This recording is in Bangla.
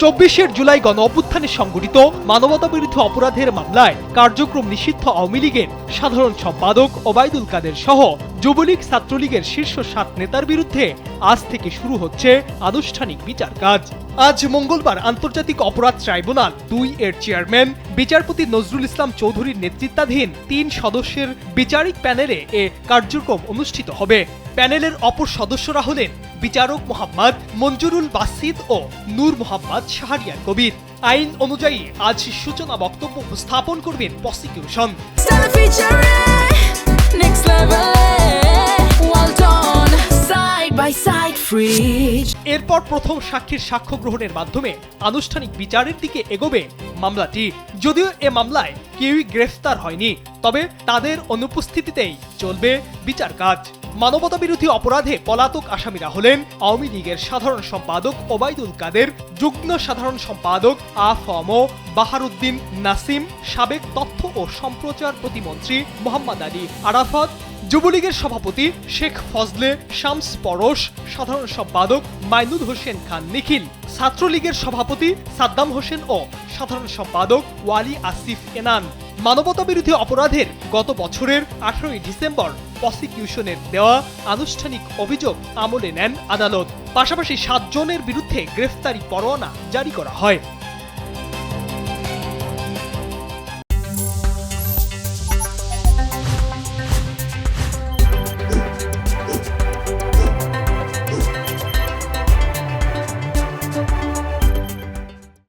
24 জুলাই গণ অভ্যুত্থানে সংঘটিত মানবতাবিরোধী অপরাধের মামলায় কার্যক্রম নিষিদ্ধ আওয়ামী লীগের সাধারণ সম্পাদক ওবায়দুল কাদের সহ যুবলীগ ছাত্রলীগের শীর্ষ 7 নেতার বিরুদ্ধে আজ থেকে শুরু হচ্ছে আনুষ্ঠানিক বিচার কাজ। আজ মঙ্গলবার আন্তর্জাতিক অপরাধ ট্রাইব্যুনাল 2 এর চেয়ারম্যান বিচারপতি নজরুল ইসলাম চৌধুরীর নেতৃত্বাধীন 3 সদস্যের বিচারিক প্যানেলে এ কার্যক্রম অনুষ্ঠিত হবে। প্যানেলের অপর সদস্যরা হলেন বিচারক মোহাম্মদ মঞ্জুরুল বাসিত ও নূর মোহাম্মদ শাহরিয়ার কবির। আইন অনুযায়ী আজ সূচনা বক্তব্য উপস্থাপন করবেন প্রসিকিউশন। এরপর প্রথম সাক্ষীর সাক্ষ্য গ্রহণের মাধ্যমে আনুষ্ঠানিক বিচারের দিকে এগোবে মামলাটি। যদিও এ মামলায় কেউই গ্রেফতার হয়নি, তবে তাদের অনুপস্থিতিতেই চলবে বিচার কাজ। মানবতাবিরোধী অপরাধে পলাতক আসামিরা হলেন আওয়ামী লীগের সাধারণ সম্পাদক ওবায়দুল কাদের, যুগ্ম সাধারণ সম্পাদক আ.ফ.ম. বাহারউদ্দিন নাসিম, সাবেক তথ্য ও সম্প্রচার প্রতিমন্ত্রী মোহাম্মদ আলী আরাফাত, যুবলীগের সভাপতি শেখ ফজলে শামস পরশ, সাধারণ সম্পাদক মাইনুল হোসেন খান নিখিল, ছাত্রলীগের সভাপতি সাদ্দাম হোসেন ও সাধারণ সম্পাদক ওয়ালি আসিফ এনান। মানবতাবিরোধী অপরাধের গত বছরের 18 ডিসেম্বর প্রসিকিউশনের দেওয়া আনুষ্ঠানিক অভিযোগ আমলে নেন আদালত। পাশাপাশি 7 জনের বিরুদ্ধে গ্রেফতারি পরোয়ানা জারি করা হয়।